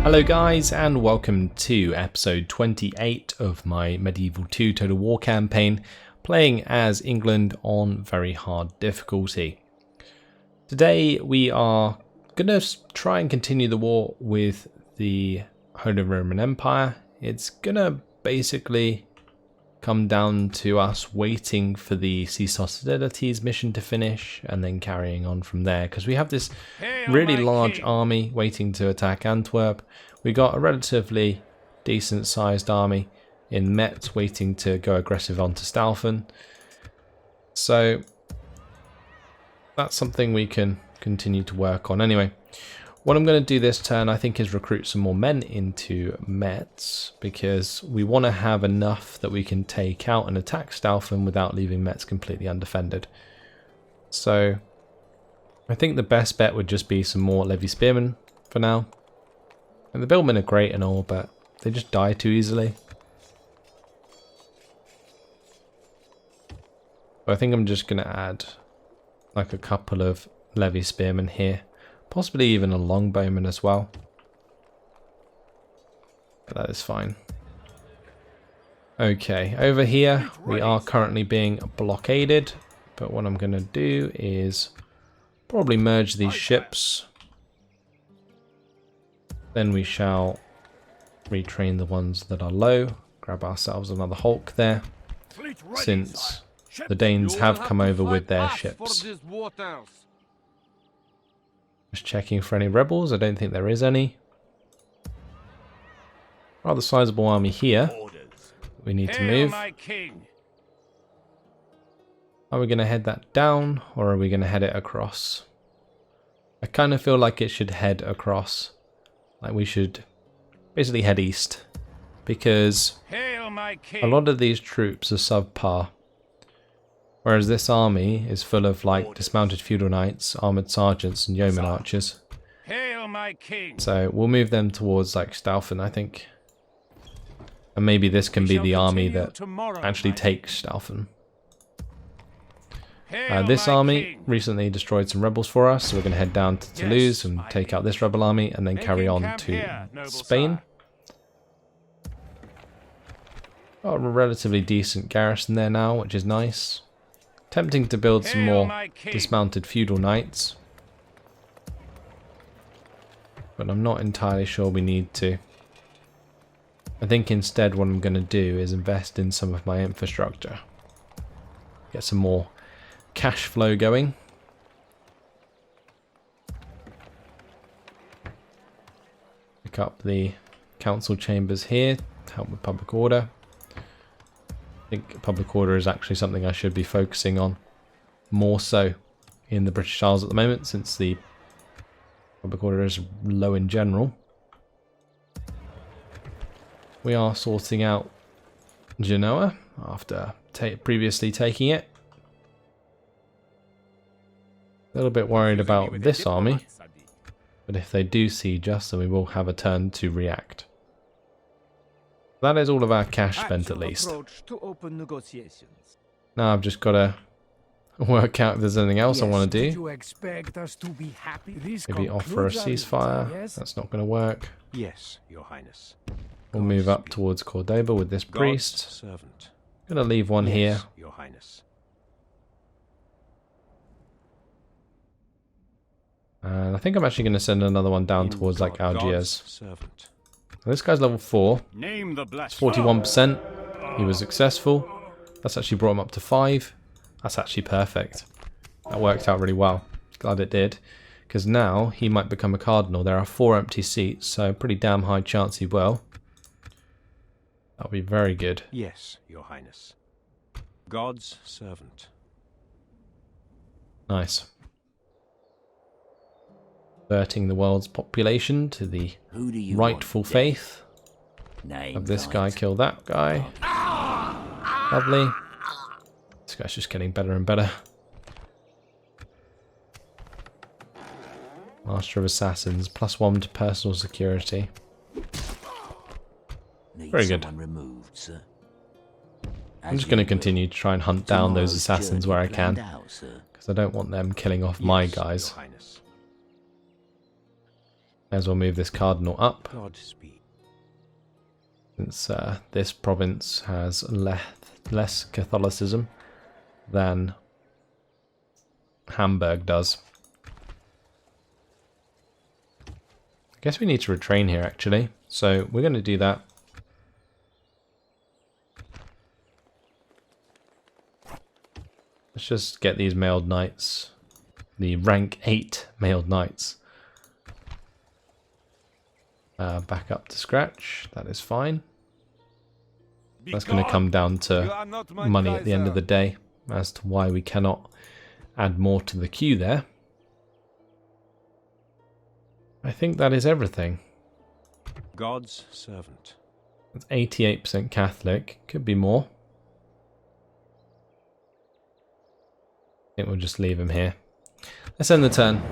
Hello guys, and welcome to episode 28 of my Medieval 2 Total War campaign, playing as England on very hard difficulty. Today we are going to try and continue the war with the Holy Roman Empire. It's going to basically come down to us waiting for the Cease Hostilities mission to finish and then carrying on from there, because we have this really large army waiting to attack Antwerp. We got a relatively decent sized army in Metz waiting to go aggressive onto Staufen. So that's something we can continue to work on. Anyway, what I'm going to do this turn, I think, is recruit some more men into Metz, because we want to have enough that we can take out and attack Staufen without leaving Metz completely undefended. So I think the best bet would just be some more Levy Spearmen for now. And the Billmen are great and all, but they just die too easily. So I think I'm just going to add like a couple of Levy Spearmen here. Possibly even a Longbowman as well. But that is fine. Okay, over here we are currently being blockaded. But what I'm going to do is probably merge these ships. Then we shall retrain the ones that are low. Grab ourselves another Hulk there, since the Danes have come over with their ships. Just checking for any rebels. I don't think there is any. Rather sizable army here. We need to move. Are we going to head that down, or are we going to head it across? I kind of feel like it should head across. Like we should basically head east, because a lot of these troops are subpar, whereas this army is full of like dismounted feudal knights, armoured sergeants and yeoman archers. So we'll move them towards like Staufen, I think, and maybe this can be the army that actually takes Staufen. This army recently destroyed some rebels for us, so we're going to head down to Toulouse and take out this rebel army and then carry on to Spain. Got a relatively decent garrison there now, which is nice. Tempting to build some more dismounted feudal knights, but I'm not entirely sure we need to. I think instead what I'm going to do is invest in some of my infrastructure. Get some more cash flow going. Pick up the council chambers here to help with public order. I think public order is actually something I should be focusing on more so in the British Isles at the moment, since the public order is low in general. We are sorting out Genoa after previously taking it. A little bit worried about this army, but if they do siege us, then we will have a turn to react. That is all of our cash spent, at least. Now I've just got to work out if there's anything else I want to do. Maybe offer a ceasefire. That's not going to work. Yes, Your Highness. We'll move up towards Cordoba with this priest. Going to leave one here. Your Highness. And I think I'm actually going to send another one down towards like Algiers. This guy's level 4. It's 41%. He was successful. That's actually brought him up to 5. That's actually perfect. That worked out really well. Glad it did. Because now he might become a cardinal. There are 4 empty seats, so pretty damn high chance he will. That'll be very good. Yes, Your Highness. God's servant. Nice. Converting the world's population to the rightful faith. Have this guy kill that guy. Lovely. This guy's just getting better and better. Master of Assassins, +1 to personal security. Very good. I'm just going to continue to try and hunt down those assassins where I can, because I don't want them killing off my guys. May as well move this cardinal up, Godspeed. since this province has less Catholicism than Hamburg does. I guess we need to retrain here actually, so we're going to do that. Let's just get these mailed knights, the rank 8 mailed knights, back up to scratch. That is fine. That's going to come down to money at the end of the day as to why we cannot add more to the queue there. I think that is everything. God's servant. That's 88% Catholic. Could be more. I think we'll just leave him here. Let's end the turn.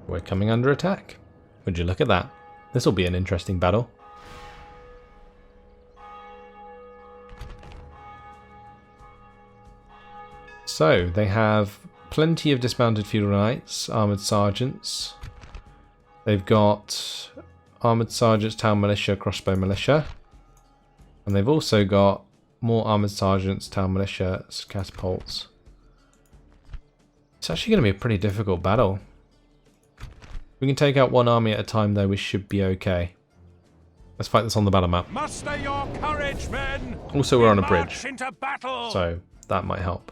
We're coming under attack. Would you look at that? This will be an interesting battle. So, they have plenty of dismounted feudal knights, armoured sergeants. They've got armoured sergeants, town militia, crossbow militia. And they've also got more armoured sergeants, town militia, catapults. It's actually going to be a pretty difficult battle. We can take out one army at a time though, we should be okay. Let's fight this on the battle map. Muster your courage, men! Also, we're on a bridge, Into battle! so that might help.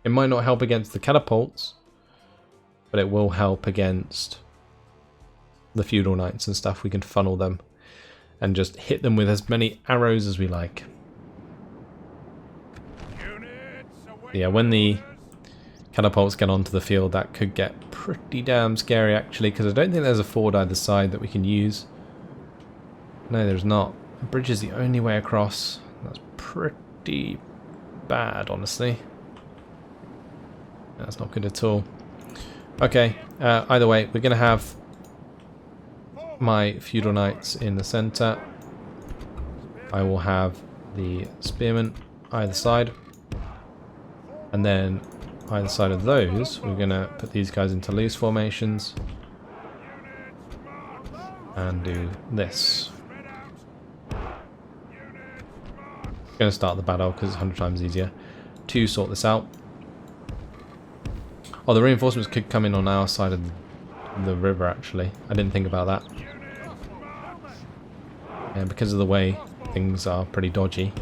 It might not help against the catapults, but it will help against the feudal knights and stuff. We can funnel them and just hit them with as many arrows as we like. Yeah, when the catapults get onto the field, that could get pretty damn scary actually, because I don't think there's a ford either side that we can use. No, there's not. The bridge is the only way across. That's pretty bad, honestly. That's not good at all. Okay, either way, we're going to have my feudal knights in the centre. I will have the spearmen either side. And then either side of those, we're going to put these guys into loose formations. And do this. I'm going to start the battle because it's 100 times easier to sort this out. Oh, the reinforcements could come in on our side of the river actually. I didn't think about that. And because of the way things are pretty dodgy,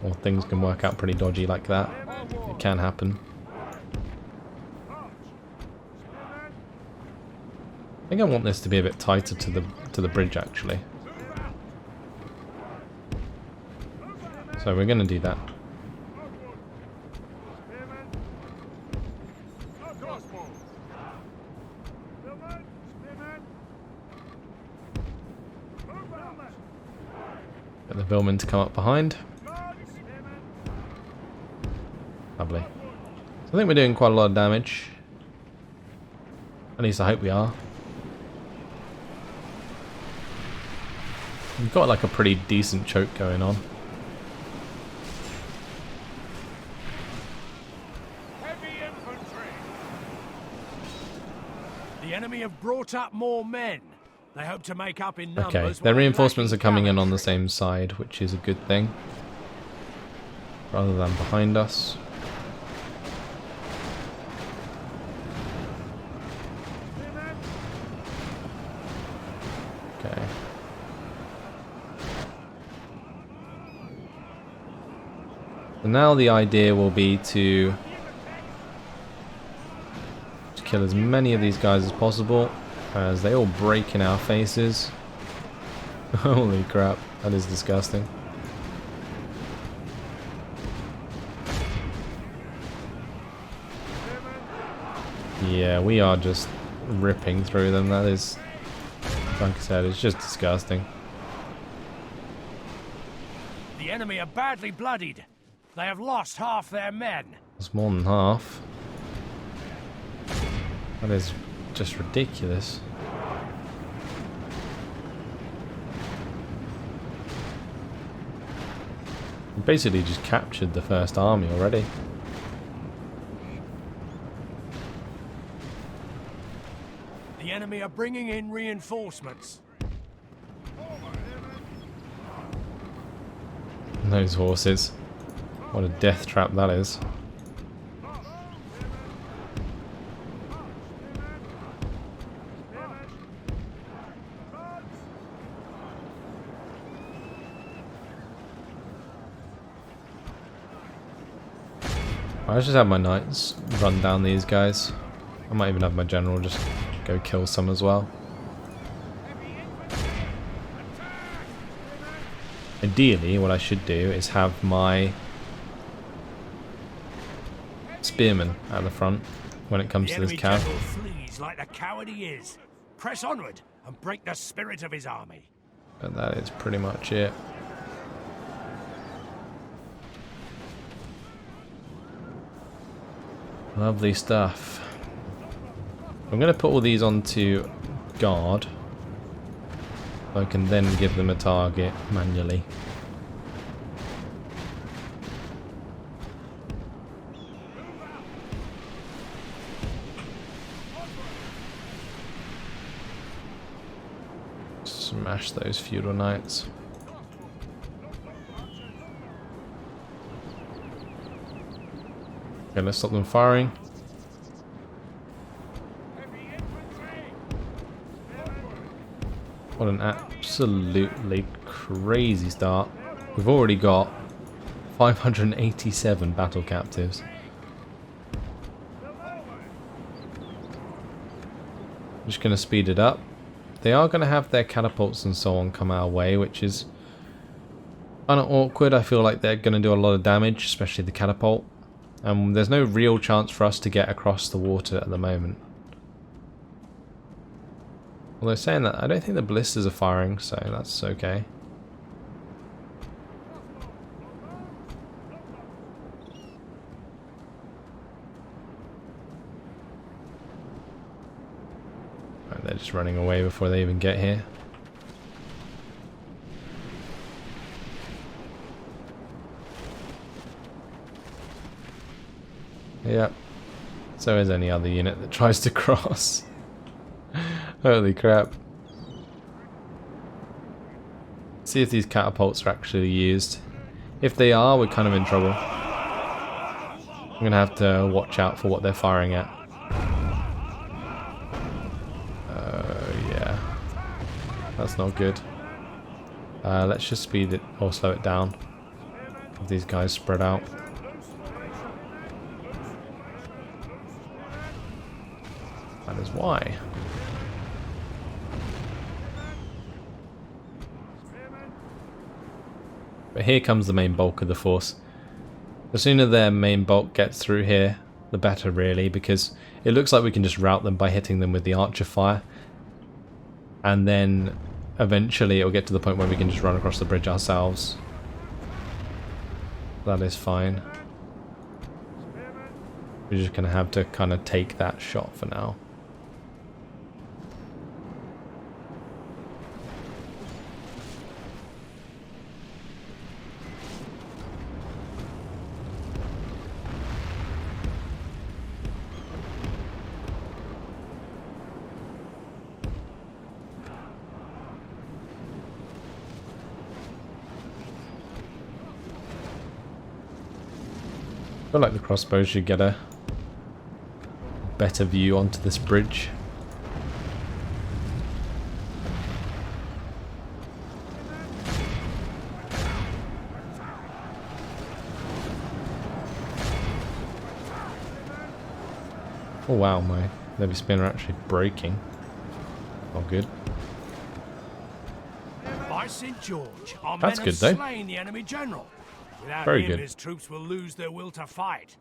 or things can work out pretty dodgy like that, it can happen. I think I want this to be a bit tighter to the bridge actually. So we're going to do that. Get the Vulcan to come up behind. Lovely. So I think we're doing quite a lot of damage. At least I hope we are. We've got like a pretty decent choke going on. Heavy infantry. The enemy have brought up more men. They hope to make up in numbers. Okay, their reinforcements are coming in on the same side, which is a good thing. Rather than behind us. Okay. So now the idea will be to kill as many of these guys as possible, as they all break in our faces. Holy crap, that is disgusting. Yeah, we are just ripping through them. That is, like I said, it's just disgusting. The enemy are badly bloodied. They have lost half their men. It's more than half. That is just ridiculous. We basically just captured the first army already. The enemy are bringing in reinforcements. Those horses. What a death trap that is. I just have my knights run down these guys. I might even have my general just go kill some as well. Ideally, what I should do is have my spearmen at the front when it comes to this cav. The enemy general flees like the coward he is. Press onward and break the spirit of his army. But that is pretty much it. Lovely stuff. I'm going to put all these onto guard. I can then give them a target manually. Smash those feudal knights. Okay, let's stop them firing. What an absolutely crazy start. We've already got 587 battle captives. I'm just going to speed it up. They are going to have their catapults and so on come our way, which is kind of awkward. I feel like they're going to do a lot of damage, especially the catapult. There's no real chance for us to get across the water at the moment. Although saying that, I don't think the ballistas are firing, so that's okay. Right, they're just running away before they even get here. Yep. So is any other unit that tries to cross. Holy crap. See if these catapults are actually used. If they are, we're kind of in trouble. I'm going to have to watch out for what they're firing at. Yeah. That's not good. Let's just speed it or slow it down. If these guys spread out. That is why. But here comes the main bulk of the force. The sooner their main bulk gets through here, the better really, because it looks like we can just rout them by hitting them with the archer fire. And then eventually it'll get to the point where we can just run across the bridge ourselves. That is fine. We're just going to have to kind of take that shot for now. I feel like the crossbows should get a better view onto this bridge. Oh wow, my heavy spinner actually breaking. Oh good. By St. George, our That's men good, have though. slain the enemy general. Without Very him, good. his troops will lose their will to fight.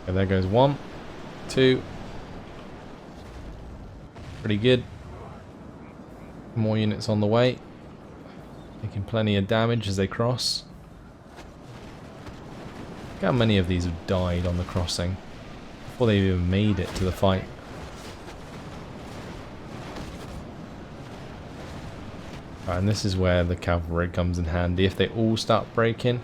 Okay, there goes one, two. Pretty good. More units on the way. Making plenty of damage as they cross. Look how many of these have died on the crossing before they even made it to the fight. Right, and this is where the cavalry comes in handy. If they all start breaking,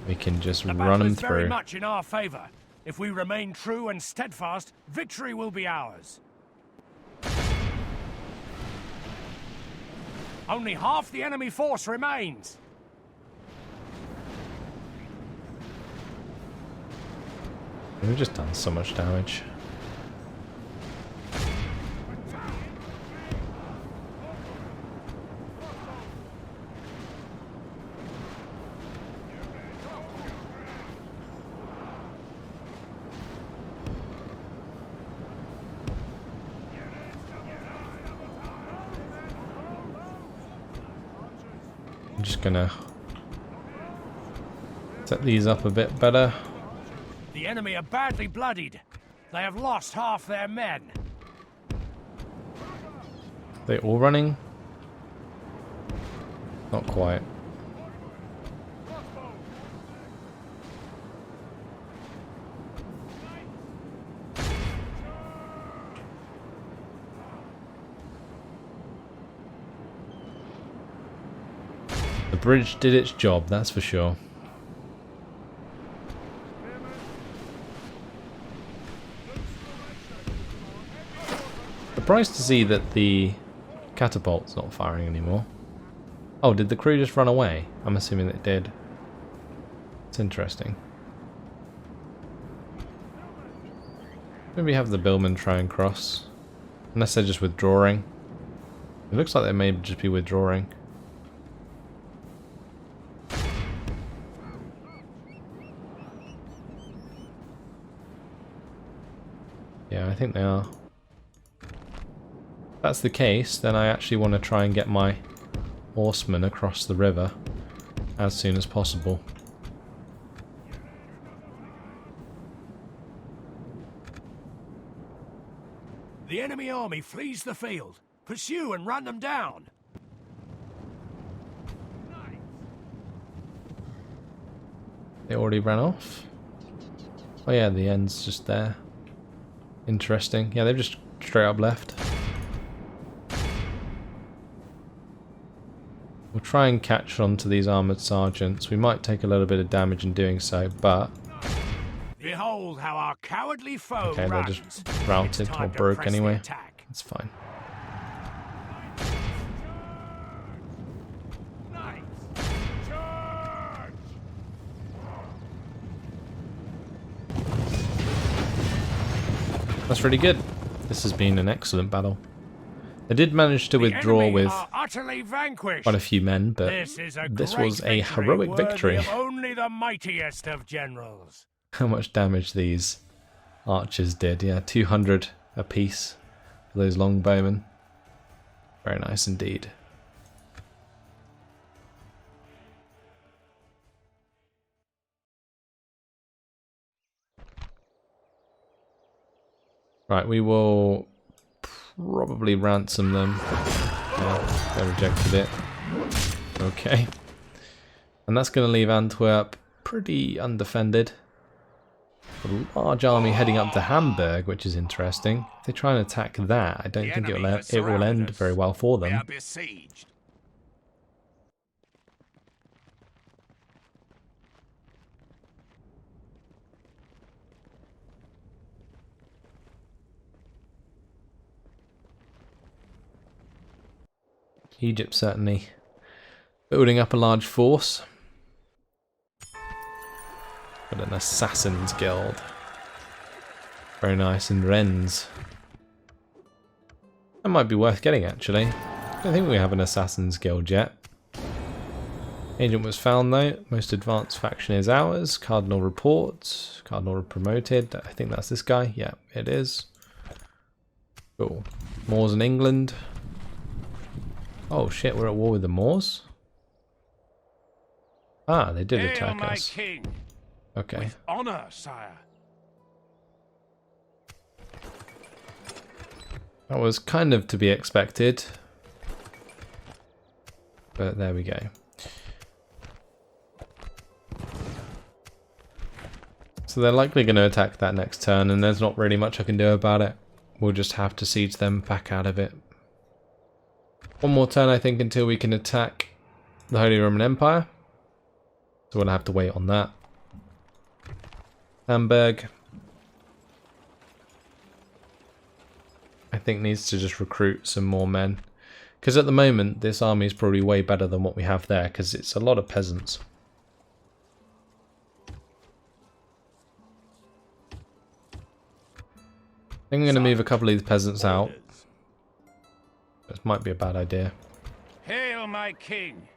we can just run them through. Very much in our favor. If we remain true and steadfast, victory will be ours. Only half the enemy force remains. We've just done so much damage. I'm just gonna set these up a bit better. The enemy are badly bloodied. They have lost half their men. They all running? Not quite. The bridge did its job, that's for sure. Surprised to see that the catapult's not firing anymore. Oh, did the crew just run away? I'm assuming it did. It's interesting. Maybe have the billmen try and cross. Unless they're just withdrawing. It looks like they may just be withdrawing. Yeah, I think they are. If that's the case, then I actually want to try and get my horsemen across the river as soon as possible. The enemy army flees the field. Pursue and run them down. They already ran off? Oh yeah, the end's just there. Interesting. Yeah, they've just straight up left. We'll try and catch on to these armoured sergeants. We might take a little bit of damage in doing so, but... Behold how our cowardly foe okay, they're runs. just routed or broke anyway. That's fine. That's really good. This has been an excellent battle. They did manage to withdraw with quite a few men, but this was a heroic victory. Only the mightiest of generals. How much damage these archers did. Yeah, 200 apiece for those longbowmen. Very nice indeed. Right, we will probably ransom them. Yeah, they rejected it. Okay. And that's going to leave Antwerp pretty undefended. A large army heading up to Hamburg, which is interesting. If they try and attack that, I don't think it will end very well for them. Egypt certainly building up a large force. Got an Assassin's Guild. Very nice, in Rennes. That might be worth getting actually. I don't think we have an Assassin's Guild yet. Agent was found though. Most advanced faction is ours. Cardinal reports. Cardinal promoted. I think that's this guy. Yeah, it is. Cool. Moors in England. Oh shit, we're at war with the Moors? Ah, they did attack us. King. Okay. With honor, sire. That was kind of to be expected. But there we go. So they're likely going to attack that next turn, and there's not really much I can do about it. We'll just have to siege them back out of it. One more turn, I think, until we can attack the Holy Roman Empire. So we'll have to wait on that. Hamburg, I think, needs to just recruit some more men. Because at the moment, this army is probably way better than what we have there, because it's a lot of peasants. I think I'm going to move a couple of these peasants out. This might be a bad idea. Hail, my king!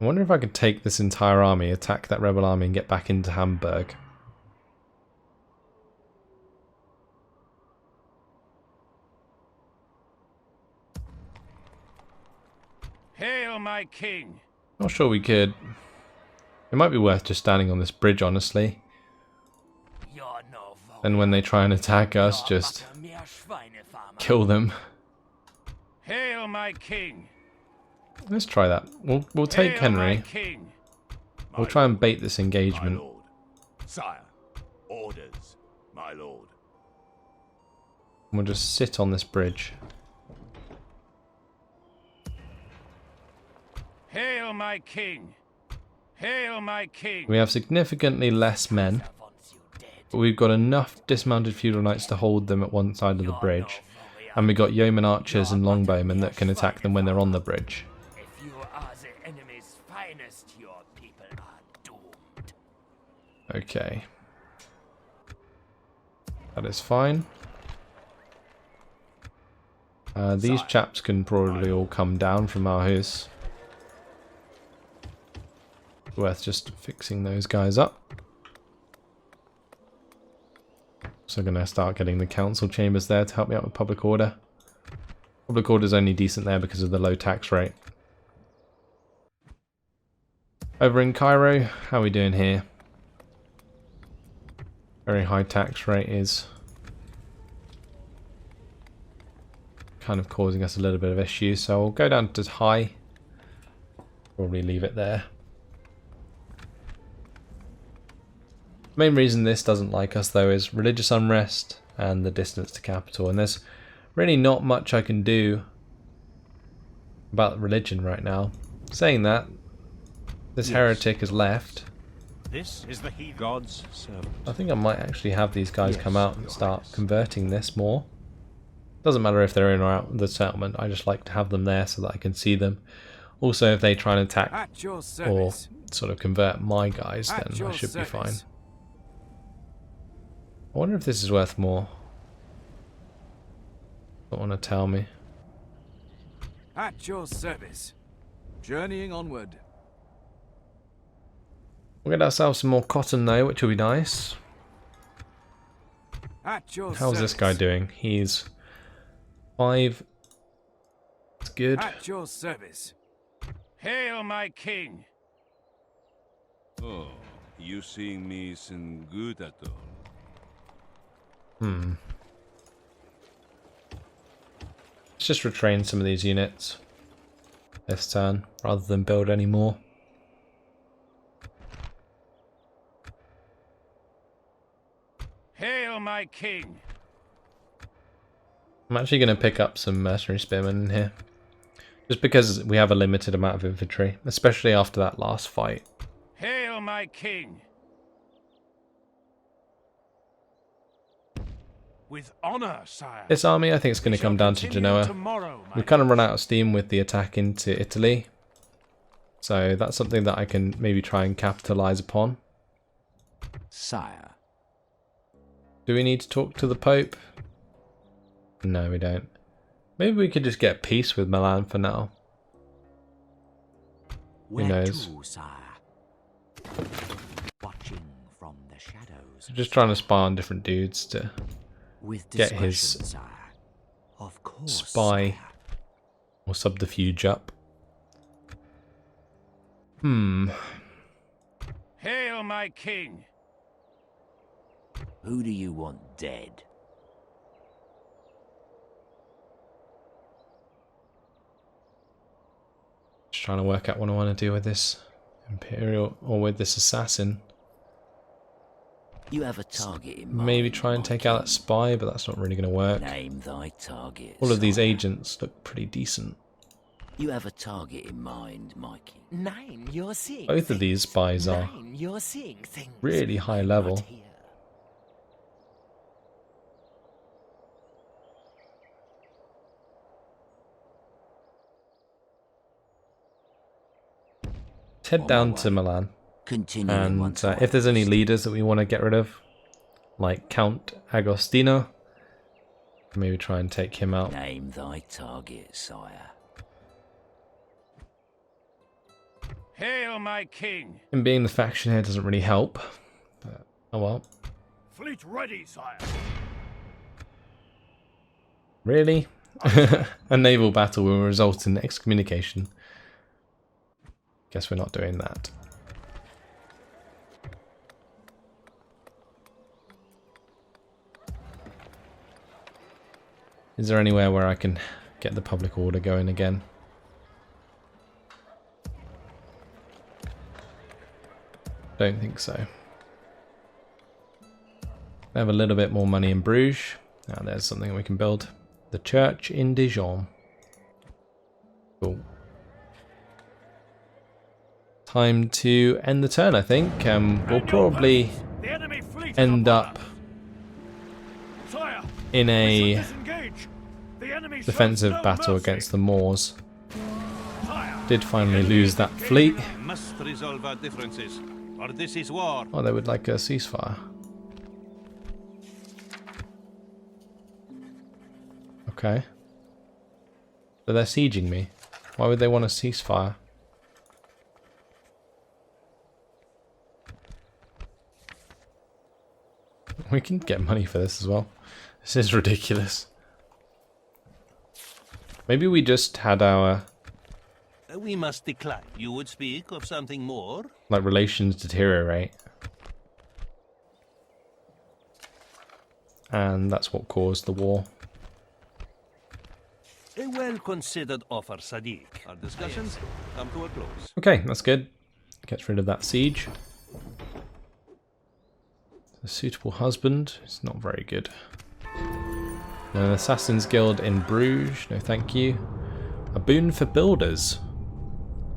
I wonder if I could take this entire army, attack that rebel army, and get back into Hamburg. Hail, my king! Not sure we could. It might be worth just standing on this bridge, honestly. And when they try and attack us, just kill them. Hail, my king! Let's try that. We'll take Henry. We'll try and bait this engagement. My lord. Sire, orders, my lord. And we'll just sit on this bridge. Hail, my king! Hail, my king! We have significantly less men, but we've got enough dismounted feudal knights to hold them at one side of the bridge. And we've got yeoman archers and longbowmen that can attack them when they're on the bridge. If you are the enemy's finest, your people are doomed. Okay. That is fine. These chaps can probably all come down from Aarhus. Worth just fixing those guys up. So I'm going to start getting the council chambers there to help me out with public order. Public order is only decent there because of the low tax rate. Over in Cairo, how are we doing here? Very high tax rate is kind of causing us a little bit of issues, so I'll go down to high. Probably leave it there. The main reason this doesn't like us though is religious unrest and the distance to capital, and there's really not much I can do about religion right now. Saying that, this heretic has left. This is the God's servant. I think I might actually have these guys come out and start converting this more. Doesn't matter if they're in or out of the settlement, I just like to have them there so that I can see them. Also, if they try and attack or sort of convert my guys, then I should be fine. I wonder if this is worth more. Don't want to tell me. At your service. Journeying onward. We'll get ourselves some more cotton though, which will be nice. At your How's this guy doing? He's 5. That's good. At your service. Hail, my king! Oh, you seeing me isn't good at all. Let's just retrain some of these units this turn, rather than build any more. Hail, my king! I'm actually going to pick up some mercenary spearmen in here. Just because we have a limited amount of infantry, especially after that last fight. Hail, my king! With honor, sire. This army I think is going to come down to Genoa. We've kind of run out of steam with the attack into Italy. So that's something that I can maybe try and capitalize upon. Sire. Do we need to talk to the Pope? No, we don't. Maybe we could just get peace with Milan for now. Who knows? Watching from the shadows. So just trying to spy on different dudes to get his sire. Of course, spy or subterfuge up. Hail, my king! Who do you want dead? Just trying to work out what I want to do with this Imperial or with this assassin. You have a target in mind. maybe try and my take out king. that spy, but that's not really going to work. Name thy target. All of these sire. agents look pretty decent. You have a target in mind, my king. Nine, you're seeing Both of things. these spies are Nine, you're seeing things. really high I'm level. not here. Head down to Milan, Continue and if there's any leaders that we want to get rid of, like Count Agostino, maybe try and take him out. Name thy target, sire. Hail, my king! Him being the faction here doesn't really help, but oh well. Fleet ready, sire. Really? A naval battle will result in excommunication. Guess we're not doing that. Is there anywhere where I can get the public order going again? Don't think so. I have a little bit more money in Bruges. Now there's something we can build. The church in Dijon. Cool. Time to end the turn, I think. We'll probably The enemy fleet is end upon up us. Sire, in we a shall disengage. The enemy shows defensive no battle mercy. against the Moors. Sire, Did finally lose that fleet. Must resolve our differences, or this is war. Oh, they would like a ceasefire. Okay. So they're sieging me. Why would they want a ceasefire? We can get money for this as well. This is ridiculous. Maybe we just had our We must decline. You would speak of something more? like relations deteriorate. And that's what caused the war. A well-considered offer, Sadiq. Our discussions come to a close. Okay, that's good. Gets rid of that siege. A suitable husband is not very good. An Assassin's Guild in Bruges, no thank you. A boon for builders.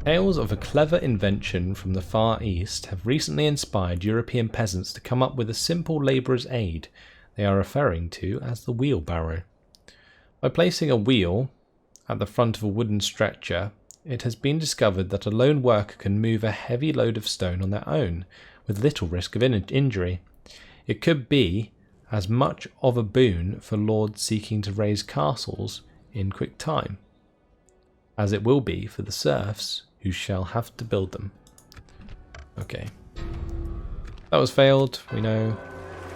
Tales of a clever invention from the Far East have recently inspired European peasants to come up with a simple labourer's aid they are referring to as the wheelbarrow. By placing a wheel at the front of a wooden stretcher, it has been discovered that a lone worker can move a heavy load of stone on their own with little risk of injury. It could be as much of a boon for lords seeking to raise castles in quick time as it will be for the serfs who shall have to build them. Okay. That was failed, we know.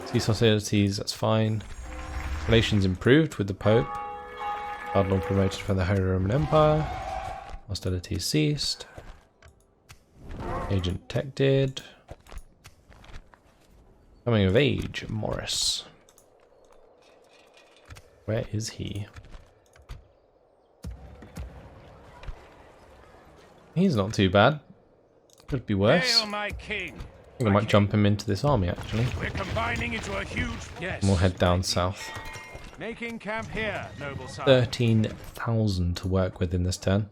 Cease hostilities, that's fine. Relations improved with the Pope. Cardinal promoted for the Holy Roman Empire. Hostilities ceased. Agent detected. Coming of age, Morris. Where is he? He's not too bad. Could be worse. Hail, my king! I think I might jump him into this army actually. We're combining into a huge... Yes. And we'll head down south. Making camp here, noble sire. 13,000 to work with in this turn.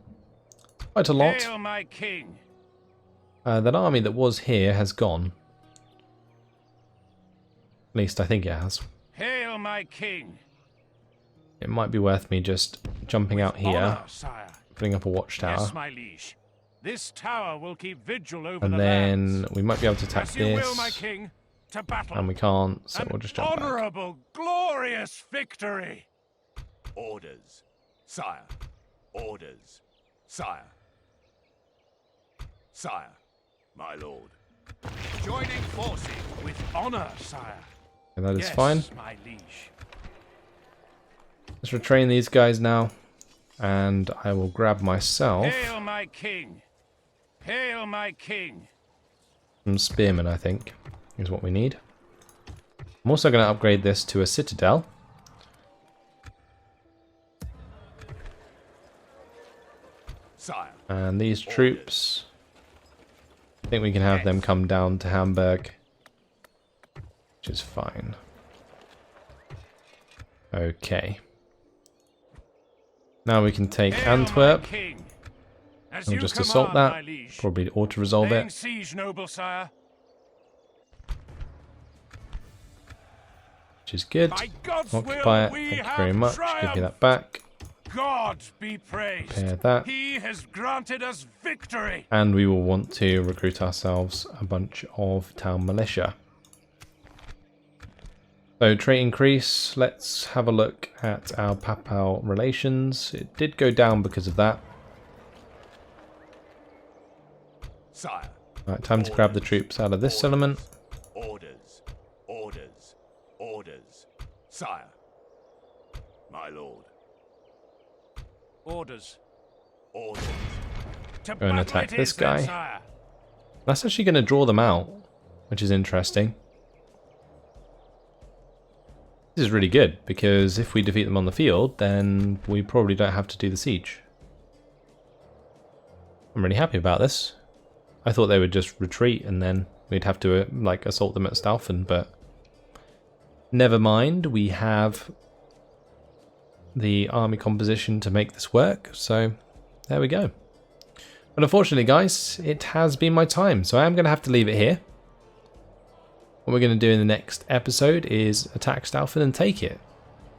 Quite a lot. Hail, my king! That army that was here has gone. At least I think it has. Hail, my king! It might be worth me just jumping out here, Honor, sire. putting up a watchtower, Yes, my liege. This tower will keep vigil over and the then lands. we might be able to attack As you will, my this, king. To battle. and we can't, so An we'll just jump back. honorable, glorious victory. Orders. Sire. Orders. Sire. Sire. My lord. Joining forces with honor, sire. And that is Yes, fine. my liege. Let's retrain these guys now, and I will grab myself Hail, my king. Hail, my king. some spearmen, I think, is what we need. I'm also going to upgrade this to a citadel. Sire. And these troops, I think we can have them come down to Hamburg. which is fine. Okay. Now we can take Hail, my Antwerp. king. As We'll you just assault command, that. my liege. Probably auto-resolve Laying it. siege, noble sire. Which is good. By God's Occupy will, it. we Thank you have very much. Give you that back. God be praised. Repair that. He has granted us victory. And we will want to recruit ourselves a bunch of town militia. So trait increase, let's have a look at our papal relations. It did go down because of that. Sire. Right, time to grab the troops out of this settlement. Orders. Orders. Orders. Sire. My lord. Orders. Orders. To Go and battle attack it this is, then, guy. sire. That's actually going to draw them out, which is interesting. This is really good, because if we defeat them on the field, then we probably don't have to do the siege. I'm really happy about this. I thought they would just retreat and then we'd have to like assault them at Staufen, but never mind. We have the army composition to make this work, so there we go. But unfortunately, guys, it has been my time, so I am going to have to leave it here. What we're going to do in the next episode is attack Staufen and take it.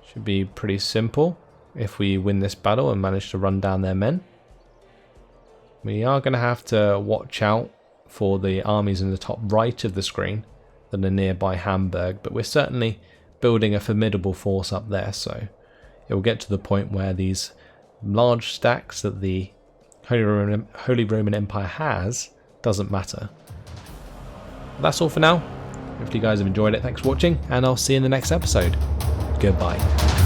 Should be pretty simple if we win this battle and manage to run down their men. We are going to have to watch out for the armies in the top right of the screen that are nearby Hamburg, but we're certainly building a formidable force up there, so it will get to the point where these large stacks that the Holy Roman Empire has doesn't matter. But that's all for now. Hopefully you guys have enjoyed it. Thanks for watching, and I'll see you in the next episode. Goodbye.